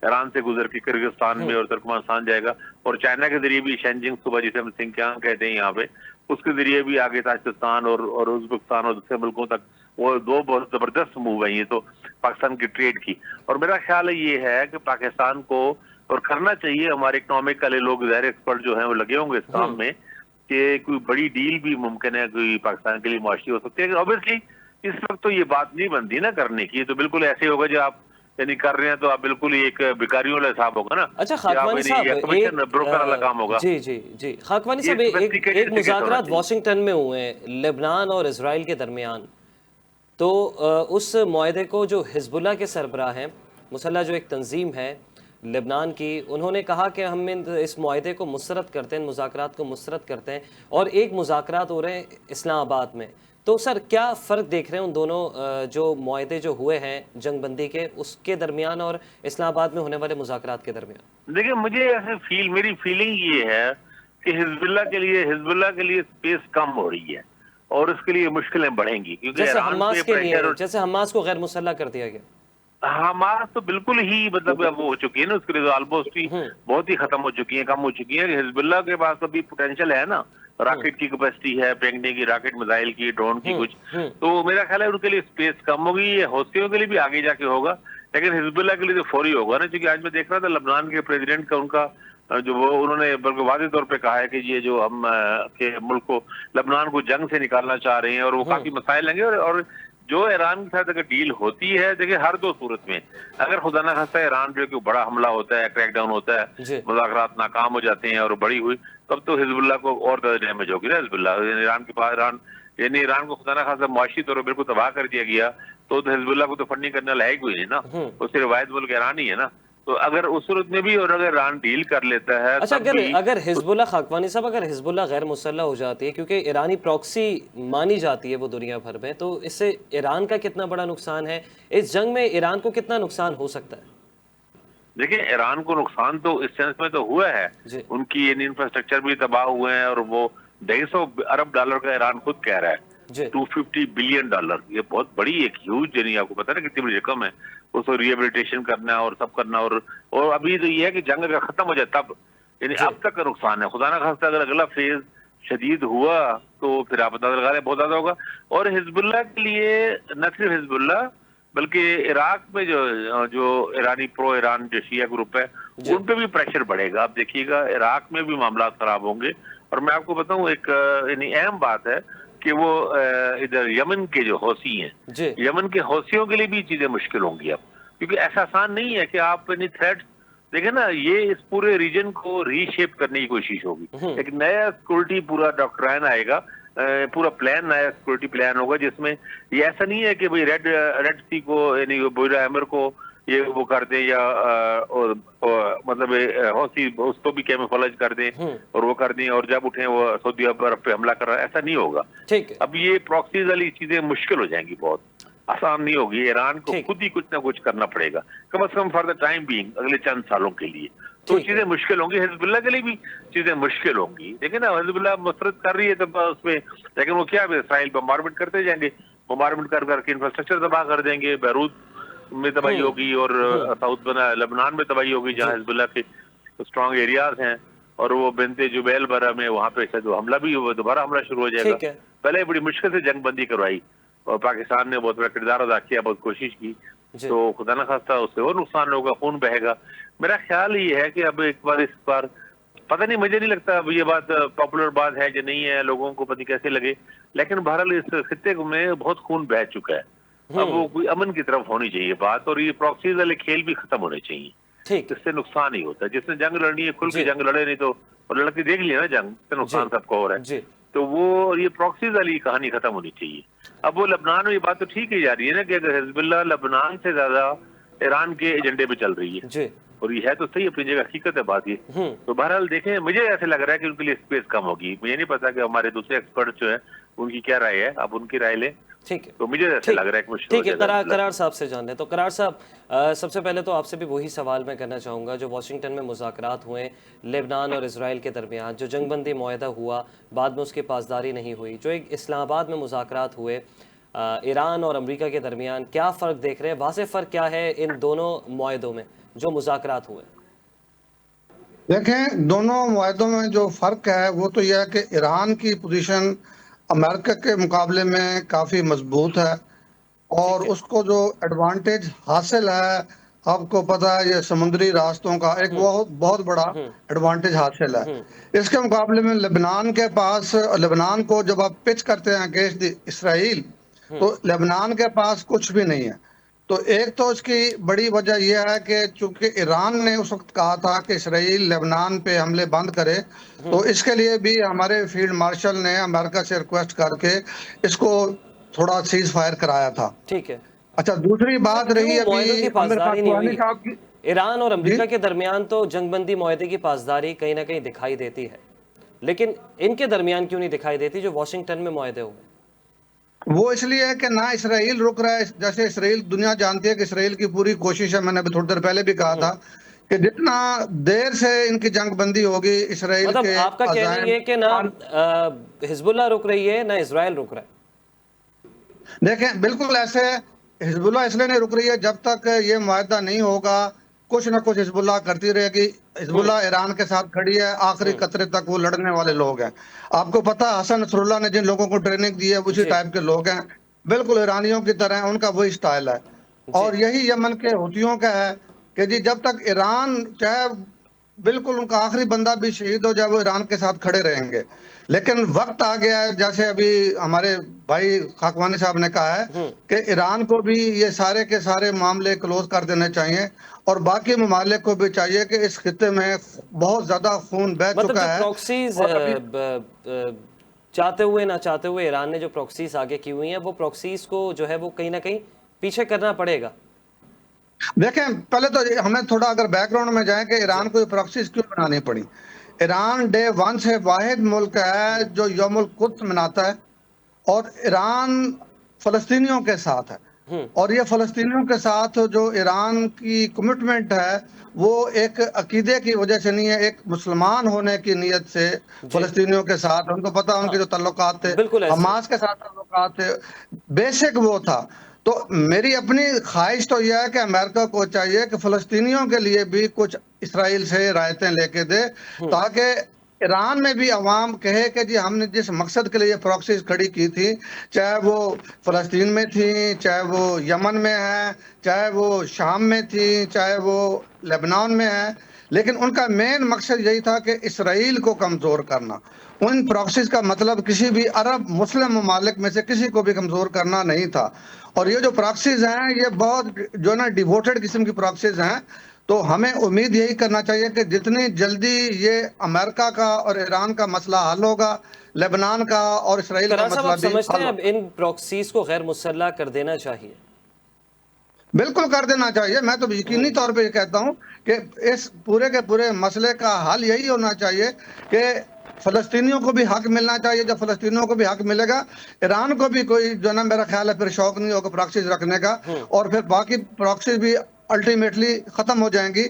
ईरान से गुजर के किर्गिस्तान में और तुर्कमेनिस्तान जाएगा, और चाइना के जरिए भी शेंजिंग सूबा जिसे हम सिंकियांग कहते हैं यहाँ पे, उसके जरिए भी आगे ताजिकिस्तान और उज्बेकिस्तान और दूसरे मुल्कों तक, वो दो बहुत जबरदस्त मूव है ये तो पाकिस्तान की ट्रेड की। और मेरा ख्याल ये है कि पाकिस्तान को और करना चाहिए, हमारे इकोनॉमिक वाले लोग, ज़ाहिर एक्सपर्ट जो हैं वो लगे होंगे इस काम में, कि कोई बड़ी डील भी मुमकिन है, कोई पाकिस्तान के लिए मुआशी हो सकती है। ऑब्वियसली इस वक्त तो ये बात नहीं बनती ना करने की, तो बिल्कुल ऐसे होगा जो आप यानी कर रहे हैं तो आप बिल्कुल ही एक भिखारियों वाला हिसाब होगा ना। अच्छा खाकवानी साहब, ब्रोकर वाला काम होगा। जी जी जी खाकवानी साहब, एक मुज़ाकरात वाशिंगटन में हुए हैं लेबनान और इजराइल के दरमियान, तो उस मुआहदे को जो हिजबुल्लाह के सरबराह हैं, मुसल्लह जो एक तंजीम है लेबनान की, उन्होंने कहा कि हम इस मुआहदे को मुस्तरद करते हैं, मुज़ाकरात को मुस्तरद करते हैं, और एक मुज़ाकरात हो रहे हैं इस्लामाबाद में। तो सर क्या फ़र्क देख रहे हैं उन दोनों जो मुआहदे जो हुए हैं जंग बंदी के, उसके दरमियान और इस्लामाबाद में होने वाले मुज़ाकरात के दरमियान? देखिए, मुझे ऐसे मेरी फीलिंग ये है कि हिजबुल्लाह के लिए स्पेस कम हो रही है और उसके लिए मुश्किलें बढ़ेंगी, क्योंकि जैसे हमास के लिए, जैसे हमास को गैर मुसल्लह कर दिया गया। हमास तो बिल्कुल ही मतलब वो हो चुकी है ना, उसके लिए ऑलमोस्ट ही बहुत ही खत्म हो चुकी है, कम हो चुकी है। हिजबुल्लाह के पास अभी पोटेंशियल है ना, रॉकेट की कैपेसिटी है, फेंकने की, रॉकेट मिसाइल की, ड्रोन की कुछ, तो मेरा ख्याल है उनके लिए स्पेस कम होगी। ये हौसियों के लिए भी आगे जाके होगा, लेकिन हिजबुल्लाह के लिए तो फौरी होगा ना, क्योंकि आज मैं देख रहा था लबनान के प्रेसिडेंट का, उनका जो वो उन्होंने बल्कि वाज़ेह तौर पे कहा है कि ये जो हम के मुल्क को, लबनान को जंग से निकालना चाह रहे हैं, और वो काफी मसाइल लेंगे। और जो ईरान के साथ अगर डील होती है, देखिए हर दो सूरत में, अगर खुदा ना खास्ता ईरान जो कि बड़ा हमला होता है, क्रैकडाउन होता है, मुज़ाकरात नाकाम हो जाते हैं और बड़ी हुई, तब तो हिजबुल्लाह को और ज्यादा डैमेज होगी ना। हिजबुल्लाह ईरान के पास, ईरान को खुदा ना खास्ता मुआशी तौर पर बिल्कुल तबाह कर दिया गया, तो हिजबुल्लाह को तो फंडिंग करने लायक हुई नहीं ना, उससे रिवायत मुल्क ईरान ही है ना। तो अगर उस सूरत में भी, और अगर ईरान डील कर लेता है, अच्छा, अगर हिजबुल्लाह, खाकवानी साहब, अगर हिजबुल्लाह गैर मुसल्लह हो जाती है, क्योंकि ईरानी प्रॉक्सी मानी जाती है वो दुनिया भर में, तो इससे ईरान का कितना बड़ा नुकसान है, इस जंग में ईरान को कितना नुकसान हो सकता है? देखिए, ईरान को नुकसान तो इस सेंस में तो हुआ है, उनकी इंफ्रास्ट्रक्चर भी तबाह हुए हैं, और वो $250 अरब का ईरान खुद कह रहा है, $250 बिलियन, ये बहुत बड़ी एक ह्यूज, यानी आपको पता है ना कितनी बड़ी रकम है, उसको रिहेबिलिटेशन करना और सब करना। और अभी तो ये है कि जंग अगर खत्म हो जाए तब, यानी अब तक का नुकसान है। खुदा ना खास्ता अगर अगला फेज शदीद हुआ तो फिर आप अंदाजा लगा रहे बहुत ज्यादा होगा। और हिजबुल्लाह के लिए, न सिर्फ हिजबुल्लाह बल्कि इराक में जो ईरानी प्रो ईरान जो शिया ग्रुप है, उन पे भी प्रेशर बढ़ेगा। आप देखिएगा इराक में भी मामला खराब होंगे। और मैं आपको बताऊं, एक यानी अहम बात है कि वो इधर यमन के जो हौसी हैं, यमन के हौसियों के लिए भी चीजें मुश्किल होंगी अब, क्योंकि ऐसा आसान नहीं है कि आप यानी थ्रेट देखें ना, ये इस पूरे रीजन को रीशेप करने की कोशिश होगी। एक नया सिक्योरिटी पूरा डॉक्ट्राइन आएगा, पूरा प्लान, नया सिक्योरिटी प्लान होगा, जिसमें ये ऐसा नहीं है कि भाई रेड सी को यानी बुइरा अहमर को ये वो कर दे, या मतलब हौसी उसको भी कैमोफ्लेज कर दें और वो कर दें, और जब उठे वो सऊदी अरब पे हमला कर रहा है, ऐसा नहीं होगा। ठीक है, अब ये प्रॉक्सीज वाली चीजें मुश्किल हो जाएंगी बहुत। आसान नहीं होगी, ईरान को ठीक। खुद ही कुछ ना कुछ करना पड़ेगा, कम से come for the time being, अगले चंद सालों के लिए। तो ठीक है। चीजें मुश्किल होंगी, हिजबुल्लाह के लिए भी चीजें मुश्किल होंगी। देखिए ना, हिजबुल्लाह मसरत कर रही है तो उसमें, लेकिन वो क्या, इसराइल बम्बारमेंट करते जाएंगे, बम्बारमेंट कर करके इंफ्रास्ट्रक्चर तबाह कर देंगे, बैरूत में तबाही होगी और साउथ लेबनान में तबाही होगी जहाँ हिजबुल्लाह के स्ट्रॉन्ग एरियाज हैं, और वो बिनते जुबैल बरा में वहाँ पे शायद हमला भी, दोबारा हमला शुरू हो जाएगा। ठीक है। पहले बड़ी मुश्किल से जंग बंदी करवाई और पाकिस्तान ने बहुत बड़ा किरदार अदा किया, बहुत कोशिश की, जी। तो खुदा न खास्ता उससे और नुकसान होगा, खून बहेगा। मेरा ख्याल ये है कि अब इस बार पता नहीं, मुझे नहीं लगता अब ये बात पॉपुलर बात है कि नहीं है, लोगों को पता नहीं कैसे लगे, लेकिन बहरहाल इस खित्ते में बहुत खून बह चुका है। अब वो कोई अमन की तरफ होनी चाहिए बात, और ये प्रॉक्सीज वाले खेल भी खत्म होने चाहिए, ठीक। इससे नुकसान ही होता है। जिसने जंग लड़नी है खुल के जी। जंग लड़े, नहीं तो और लड़के देख लिया ना जंग से नुकसान जी। सबको हो रहा है। जी। तो वो ये प्रॉक्सीज वाली कहानी खत्म होनी चाहिए। अब वो लेबनान में ये बात तो ठीक ही जा रही है ना कि अगर हिजबुल्लाह लेबनान से ज्यादा ईरान के एजेंडे पे चल रही है, जी। और ये है तो सही, अपनी जगह हकीकत है बात ये। तो बहरहाल देखें, मुझे ऐसे लग रहा है कि उनके लिए स्पेस कम होगी। मुझे नहीं पता कि हमारे दूसरे एक्सपर्ट जो है उनकी क्या राय है, आप उनकी राय लें। ठीक है। तो मुझे ऐसे ठीक। लग रहा है कि मुश्किल ठीक है, हो जाएगा। करार साहब से जान लें। तो करार साहब, सबसे पहले तो आपसे भी वही सवाल मैं करना चाहूँगा, जो वाशिंगटन में मुज़ाकरात हुए लेबनान और इजराइल के दरमियान, जो जंगबंदी मुआहदा हुआ, बाद में उसकी पासदारी नहीं हुई, जो एक इस्लामाबाद में मुज़ाकरात हुए ईरान और अमेरिका के दरमियान, क्या फ़र्क देख रहे हैं? वाज़ेह फ़र्क क्या है इन दोनों मुआहदों में जो मुज़ाकरात हुए? देखें, दोनों मुआहदों में जो फ़र्क है वो तो यह है कि ईरान की पोजीशन अमेरिका के मुकाबले में काफ़ी मजबूत है, और ठीक है। उसको जो एडवांटेज हासिल है, आपको पता है, ये समुद्री रास्तों का एक बहुत बहुत बड़ा एडवांटेज हासिल है। इसके मुकाबले में लेबनान के पास, लेबनान को जब आप पिच करते हैं अगेंस्ट इसराइल, तो लेबनान के पास कुछ भी नहीं है। तो एक तो इसकी बड़ी वजह यह है कि चूंकि ईरान ने उस वक्त कहा था कि इसराइल लेबनान पे हमले बंद करे, तो इसके लिए भी हमारे फील्ड मार्शल ने अमेरिका से रिक्वेस्ट करके इसको थोड़ा सीज फायर कराया था। ठीक है। अच्छा, दूसरी बात रही क्यों मुआहदों अभी की आमिर पासदारी नहीं खान हुई? साहब की। ईरान और अमेरिका जी? के दरमियान तो जंगबंदी मुआहदे की पासदारी कहीं ना कहीं दिखाई देती है, लेकिन इनके दरमियान क्यों नहीं दिखाई देती जो वाशिंगटन में मुआहदे हुए? वो इसलिए है कि ना इसराइल रुक रहा है। जैसे इसराइल, दुनिया जानती है कि इसराइल की पूरी कोशिश है, मैंने अभी थोड़ी देर पहले भी कहा था कि जितना देर से इनकी जंगबंदी होगी, इसराइल मतलब के आपका कहना ये है कि ना हिजबुल्लाह रुक रही है ना इजराइल रुक रहा है? देखें, बिल्कुल ऐसे हिजबुल्लाह इसलिए नहीं रुक रही है, जब तक ये मुआहदा नहीं होगा कुछ ना कुछ हिजबुल्लाह करती रहेगी। हिजबुल्लाह ईरान के साथ खड़ी है, आखिरी कतरे तक वो लड़ने वाले लोग हैं। आपको पता है, हसन नसरुल्लाह ने जिन लोगों को ट्रेनिंग दी है उसी जी। टाइप के लोग हैं, बिल्कुल ईरानियों की तरह, उनका वही स्टाइल है। और यही यमन के हुतियों का है कि जी जब तक ईरान, चाहे बिल्कुल उनका आखिरी बंदा भी शहीद हो जाए, वो ईरान के साथ खड़े रहेंगे। लेकिन वक्त आ गया है, जैसे अभी हमारे भाई खाकवानी साहब ने कहा है कि ईरान को भी ये सारे के सारे मामले क्लोज कर देने चाहिए, और बाकी ममालिक को भी चाहिए कि इस खित्ते में बहुत ज्यादा खून बह मतलब चुका जो है। प्रॉक्सीज और अभी चाहते हुए ना चाहते हुए ईरान ने जो प्रॉक्सीज आगे की हुई हैं, वो प्रॉक्सीज को जो है वो कहीं ना कहीं पीछे करना पड़ेगा। देखें, पहले तो हमें थोड़ा अगर बैकग्राउंड में जाएं कि ईरान को ये प्रॉक्सीज क्यों बनानी पड़ी। ईरान डे वन से वाहिद मुल्क है जो यौमुल कुद्स मनाता है, और ईरान फलस्तीनियों के साथ है। और ये फलस्तीनियों के साथ जो ईरान की कमिटमेंट है, वो एक अकीदे की वजह से नहीं है, एक मुसलमान होने की नीयत से फलस्तीनियों के साथ, उनको पता उनके जो ताल्लुकात थे बिल्कुल ऐसे। हमास के साथ ताल्लुकात थे, बेसिक वो था। तो मेरी अपनी ख्वाहिश तो यह है कि अमेरिका को चाहिए कि फलस्तीनियों के लिए भी कुछ इसराइल से रायतें लेके दे, ताकि ईरान में भी अवाम कहे कि जी हमने जिस मकसद के लिए ये प्रॉक्सीज खड़ी की थी, चाहे वो फलस्तीन में थी, चाहे वो यमन में है, चाहे वो शाम में थी, चाहे वो लेबनान में है, लेकिन उनका मेन मकसद यही था कि इसराइल को कमज़ोर करना। उन प्रॉक्सीज का मतलब किसी भी अरब मुस्लिम ममालिक में से किसी को भी कमज़ोर करना नहीं था। और ये जो प्रॉक्सीज हैं, ये बहुत जो ना डिवोटेड किस्म की प्रॉक्सीज हैं। तो हमें उम्मीद यही करना चाहिए कि जितनी जल्दी ये अमेरिका का और ईरान का मसला हल होगा, लेबनान का और इसराइल का करार साहब, मसला आप भी समझते हल हैं होगा। अब इन प्रॉक्सीज को गैर मुसल्लह कर देना चाहिए? बिल्कुल कर देना चाहिए। मैं तो यकीनी तौर पे ये कहता हूँ कि इस पूरे के पूरे मसले का हल यही होना चाहिए कि फलस्तीनियों को भी हक मिलना चाहिए। जब फलस्तीनियों को भी हक मिलेगा, ईरान को भी कोई जो है ना, मेरा ख्याल है फिर शौक नहीं होगा प्रॉक्सीज रखने का, और फिर बाकी प्रॉक्सीज भी अल्टीमेटली खत्म हो जाएंगी।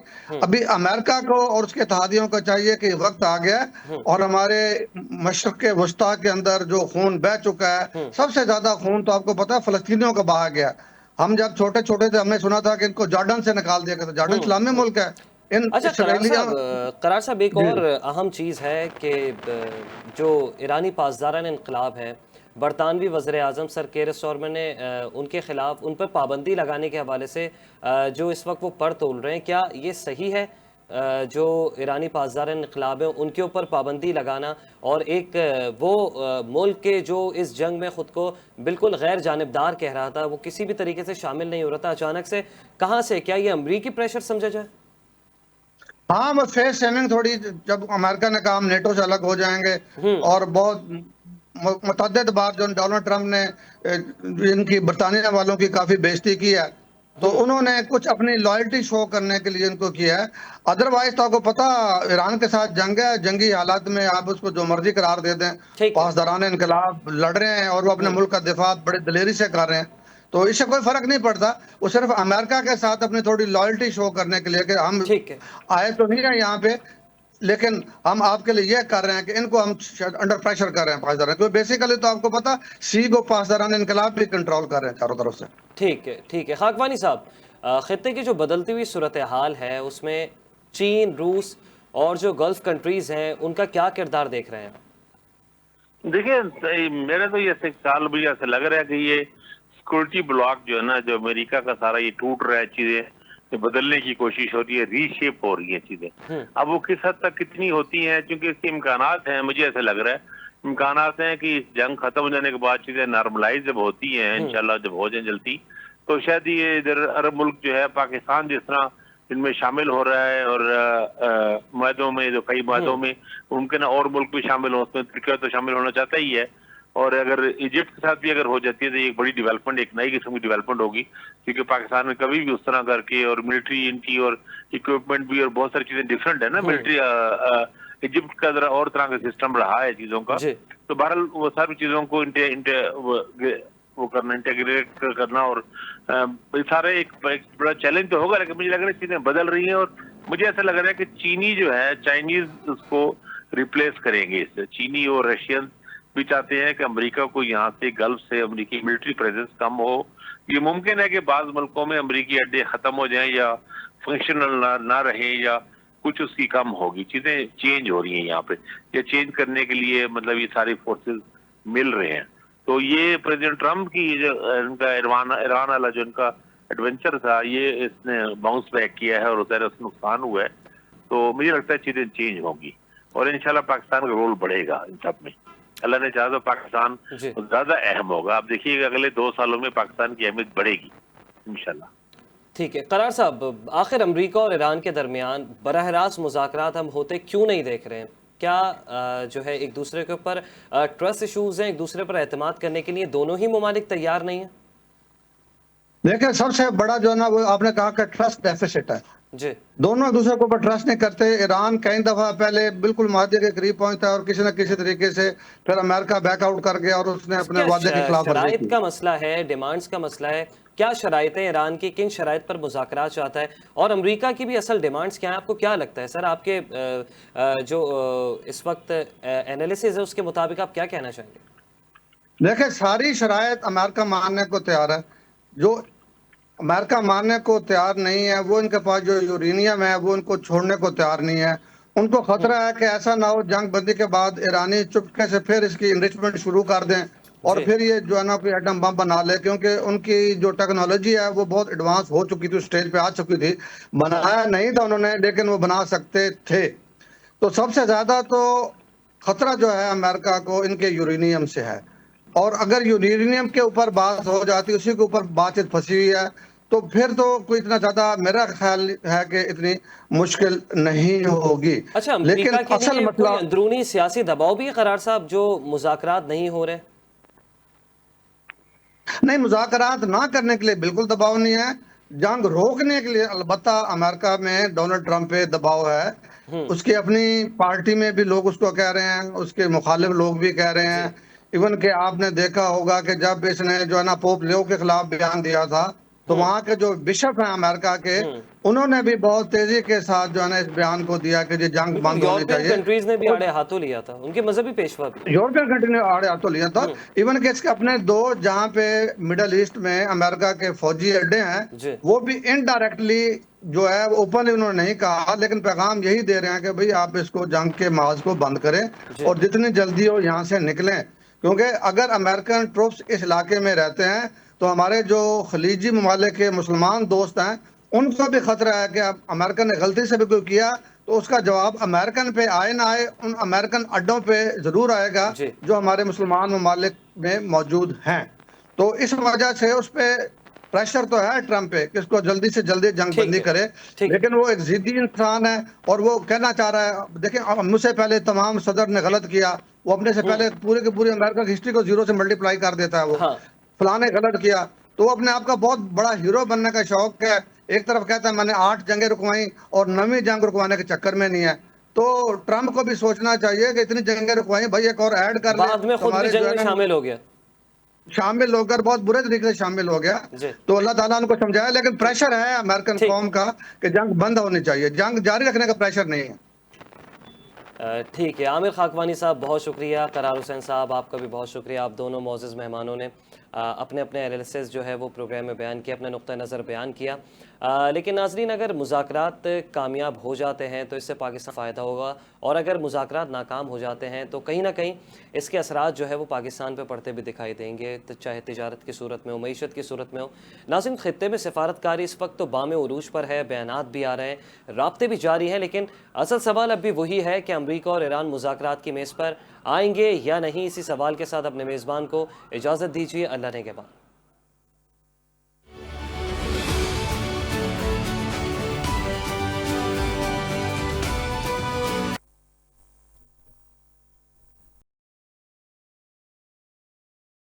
अभी अमेरिका को और उसके इत्तेहादियों को चाहिए कि वक्त आ गया है, और हमारे मशरक़ वस्ता के अंदर जो खून बह चुका है, सबसे ज्यादा खून तो आपको पता है फलस्तीनियों का बहा गया। हम जब छोटे छोटे थे हमने सुना था कि इनको जॉर्डन से निकाल दिया गया था। जॉर्डन इस्लामी मुल्क है। इन अच्छा इसराइलियों करार साहब एक और अहम चीज़ है कि जो ईरानी पासदारान इनकलाब है, बरतानवी वज़ीर आज़म सर केर स्टारमर ने उनके ख़िलाफ़ उन पर पाबंदी लगाने के हवाले से जो इस वक्त वो पर तोल रहे हैं, क्या ये सही है जो ईरानी पासदारान इनकलाब है उनके ऊपर पाबंदी लगाना, और एक वो मुल्क के जो इस जंग में ख़ुद को बिल्कुल गैर जानिबदार कह रहा था, वो किसी भी तरीके से शामिल नहीं हो रहा था, अचानक से कहाँ से, क्या ये अमरीकी प्रेशर समझा जाए? हाँ, वो फेस सेविंग थोड़ी, जब अमेरिका ने कहा हम नेटो से अलग हो जाएंगे, और बहुत मुतअद्दिद बार जो डोनाल्ड ट्रंप ने इनकी बरतानिया वालों की काफी बेइज्जती की है, तो उन्होंने कुछ अपनी लॉयल्टी शो करने के लिए इनको किया है। अदरवाइज तो आपको पता ईरान के साथ जंग है, जंगी हालात में आप उसको जो मर्जी करार दे दें, पासदारान इनकलाब लड़ रहे हैं और वो अपने मुल्क का दिफा बड़े दिलेरी से कर रहे हैं, तो इससे कोई फर्क नहीं पड़ता। वो सिर्फ अमेरिका के साथ अपनी थोड़ी लॉयल्टी शो करने के लिए कि हम आए तो नहीं है यहाँ पे, लेकिन हम आपके लिए ये कर रहे हैं कि इनको हम अंडर प्रेशर कर रहे हैं पासदारान, क्योंकि बेसिकली तो आपको पता सी को पासदारान इनकलाब भी कंट्रोल कर रहे हैं चारों तरफ से। ठीक है खाकवानी साहब, खित्ते की जो बदलती हुई सूरत हाल है उसमें चीन, रूस और जो गल्फ कंट्रीज हैं उनका क्या किरदार देख रहे हैं? देखिए मेरे तो ये ख्याल मुझे ऐसा लग रहा है कि ये सिक्योरिटी ब्लॉक जो है ना, जो अमेरिका का सारा ये टूट रहा है, चीजें बदलने की कोशिश हो रही है, रीशेप हो रही है चीजें। अब वो किस हद तक कितनी होती हैं, क्योंकि इसके इम्कानात हैं, मुझे ऐसा लग रहा है इम्कानात हैं कि जंग खत्म हो जाने के बाद चीजें नॉर्मलाइज जब होती हैं, इंशाल्लाह जब हो जाए जल्दी, तो शायद ये इधर अरब मुल्क जो है, पाकिस्तान जिस तरह इनमें शामिल हो रहा है, और माहदों में जो कई माहदों में मुमकिन है और मुल्क भी शामिल हो, उसमें तुर्किया तो शामिल होना चाहता ही है, और अगर इजिप्ट के साथ भी अगर हो जाती है तो एक बड़ी डेवलपमेंट, एक नई किस्म की डेवलपमेंट होगी, क्योंकि पाकिस्तान में कभी भी उस तरह करके, और मिलिट्री इनकी और इक्विपमेंट भी और बहुत सारी चीजें डिफरेंट है ना, मिलिट्री इजिप्ट का जरा और तरह का सिस्टम रहा है चीजों का, तो बहरहाल वो सारी चीजों को वो करना, इंटीग्रेट करना, और सारे एक बड़ा चैलेंज तो होगा, लेकिन मुझे लग रहा है चीजें बदल रही हैं, और मुझे ऐसा लग रहा है कि चीनी जो है, चाइनीज उसको रिप्लेस करेंगे इससे। चीनी और रशियन भी चाहते हैं कि अमेरिका को यहाँ से, गल्फ से अमेरिकी मिलिट्री प्रेजेंस कम हो। ये मुमकिन है कि बाज़ मुल्कों में अमेरिकी अड्डे खत्म हो जाएं या फंक्शनल ना रहे, या कुछ उसकी कम होगी, चीजें चेंज हो रही हैं यहाँ पे, ये चेंज करने के लिए मतलब ये सारी फोर्सेस मिल रहे हैं। तो ये प्रेसिडेंट ट्रम्प की जो इनका ईरान वाला जो इनका एडवेंचर था, ये इसने बाउंस बैक किया है और उससे नुकसान हुआ है, तो मुझे लगता है चीजें चेंज होंगी, और इंशाल्लाह पाकिस्तान का रोल बढ़ेगा इन सब में। अल्लाह ने चाहा तो पाकिस्तान ज्यादा अहम होगा। आप देखिएगा अगले 2 सालों में पाकिस्तान की अहमियत बढ़ेगी इंशाल्लाह। ठीक है करार साहब, आखिर अमेरिका और ईरान के दरमियान बराह रास्त मुज़ाकरात हम होते क्यों नहीं देख रहे हैं? क्या जो है एक दूसरे के ऊपर ट्रस्ट इशूज़ हैं, एक दूसरे पर एतमाद करने के लिए दोनों ही ममालिक तैयार नहीं है? देखिए सबसे बड़ा जो है ना, वो आपने कहा कि ट्रस्ट डेफिसिट है जी। दोनों एक दूसरे के ऊपर ट्रस्ट नहीं करते। ईरान कई दफा पहले बिल्कुल माहदे के करीब पहुंचता है और किसी न किसी तरीके से फिर अमेरिका बैकआउट कर गया और उसने अपने वादे के खिलाफ शराइत का मसला है, डिमांड्स का मसला है, क्या शराइतें ईरान की, किन शराइत पर मुज़ाकरात चाहता है, और अमेरिका की भी असल डिमांड्स क्या है? आपको क्या लगता है सर, आपके जो इस वक्त एनालिसिस है उसके मुताबिक आप क्या कहना चाहेंगे? देखिए सारी शराइत अमेरिका मानने को तैयार है, जो अमेरिका मानने को तैयार नहीं है वो इनके पास जो यूरेनियम है वो उनको छोड़ने को तैयार नहीं है। उनको खतरा है कि ऐसा ना हो जंग बंदी के बाद ईरानी चुपके से फिर इसकी इनरिचमेंट शुरू कर दें और फिर ये जो है ना कोई एटम बम बना ले, क्योंकि उनकी जो टेक्नोलॉजी है वो बहुत एडवांस हो चुकी थी, स्टेज पे आ चुकी थी। बनाया नहीं था उन्होंने, लेकिन वो बना सकते थे। तो सबसे ज्यादा तो खतरा जो है अमेरिका को इनके यूरेनियम से है, और अगर यूरेनियम के ऊपर बात हो जाती, उसी के ऊपर बातचीत फंसी हुई है, तो फिर तो कोई इतना ज्यादा मेरा ख्याल है कि इतनी मुश्किल नहीं होगी। अच्छा, लेकिन असल मतलब अंदरूनी सियासी दबाव भी है करार साहब, जो मुज़ाकरात नहीं हो रहे? नहीं, मुज़ाकरात ना करने के लिए बिल्कुल दबाव नहीं है, जंग रोकने के लिए अलबत्ता अमेरिका में डोनाल्ड ट्रंप पे दबाव है اس کی اپنی پارٹی میں بھی لوگ اس کو کہہ رہے ہیں, اس کے مخالف لوگ بھی کہہ رہے ہیں. ایون کہ آپ نے دیکھا ہوگا کہ جب اس نے جو ہے نا پوپ لیو کے خلاف بیان دیا تھا تو وہاں کے جو بشپ ہیں امریکہ کے, انہوں نے بھی بہت تیزی کے ساتھ جو ہے نا اس بیان کو دیا کہ یہ جنگ بند ہونی یورپین چاہیے. کنٹریز نے بھی آڑے ہاتھوں لیا تھا, ان کے مذہبی پیشوا بھی. یورپین کنٹری نے آڑے ہاتھوں لیا تھا. ایون کہ اس کے اپنے دو جہاں پہ مڈل ایسٹ میں امریکہ کے فوجی اڈے ہیں, وہ بھی انڈائریکٹلی جو ہے اوپنلی انہوں نے نہیں کہا, لیکن پیغام یہی دے رہے ہیں کہ بھئی آپ اس کو جنگ کے محاذ کو بند کریں اور جتنی جلدی ہو یہاں سے نکلیں, کیونکہ اگر امریکن ٹروپس اس علاقے میں رہتے ہیں تو ہمارے جو خلیجی ممالک کے مسلمان دوست ہیں ان کو بھی خطرہ ہے کہ اب امریکن نے غلطی سے بھی کوئی کیا تو اس کا جواب امریکن پہ آئے نہ آئے, ان امریکن اڈوں پہ ضرور آئے گا جو ہمارے مسلمان ممالک میں موجود ہیں. تو اس وجہ سے اس پہ پریشر تو ہے ٹرمپ پہ کہ اس کو جلدی سے جلدی جنگ بندی کرے, لیکن وہ ایک ضدی انسان ہے اور وہ کہنا چاہ رہا ہے, دیکھیں مجھ سے پہلے تمام صدر نے غلط کیا, وہ اپنے سے پہلے پورے کے پورے امریکہ کی ہسٹری کو زیرو سے ملٹیپلائی کر دیتا ہے, وہ فلاں نے غلط کیا, تو وہ اپنے آپ کا بہت بڑا ہیرو بننے کا شوق ہے. ایک طرف کہتا ہے میں نے 8 جنگیں رکوائیں اور 9ویں جنگ رکوانے کے چکر میں نہیں ہے. تو ٹرمپ کو بھی سوچنا چاہیے کہ اتنی جنگیں رکوائیں, بھائی ایک اور ایڈ کر لیں. بعد میں خود بھی جنگ میں شامل ہو گیا, شامل ہو کر بہت برے طریقے سے شامل ہو گیا. تو اللہ تعالیٰ ان کو سمجھایا, لیکن پریشر ہے امریکن قوم کا کہ جنگ بند ہونی چاہیے, جنگ جاری رکھنے کا پریشر نہیں ہے. ٹھیک ہے. عامر خاکوانی صاحب بہت شکریہ, قرار حسین صاحب آپ کا بھی بہت شکریہ. آپ دونوں معزز مہمانوں نے اپنے اپنے انالیسس جو ہے وہ پروگرام میں بیان کیا, اپنا نقطہ نظر بیان کیا. لیکن ناظرین, اگر مذاکرات کامیاب ہو جاتے ہیں تو اس سے پاکستان فائدہ ہوگا, اور اگر مذاکرات ناکام ہو جاتے ہیں تو کہیں نہ کہیں اس کے اثرات جو ہے وہ پاکستان پہ پڑتے بھی دکھائی دیں گے, چاہے تجارت کی صورت میں ہو, معیشت کی صورت میں ہو. ناظرین, خطے میں سفارتکاری اس وقت تو بام عروج پر ہے, بیانات بھی آ رہے ہیں, رابطے بھی جاری ہیں, لیکن اصل سوال اب بھی وہی ہے کہ امریکہ اور ایران مذاکرات کی میز پر آئیں گے یا نہیں. اسی سوال کے ساتھ اپنے میزبان کو اجازت دیجیے. اللہ نے کے بعد.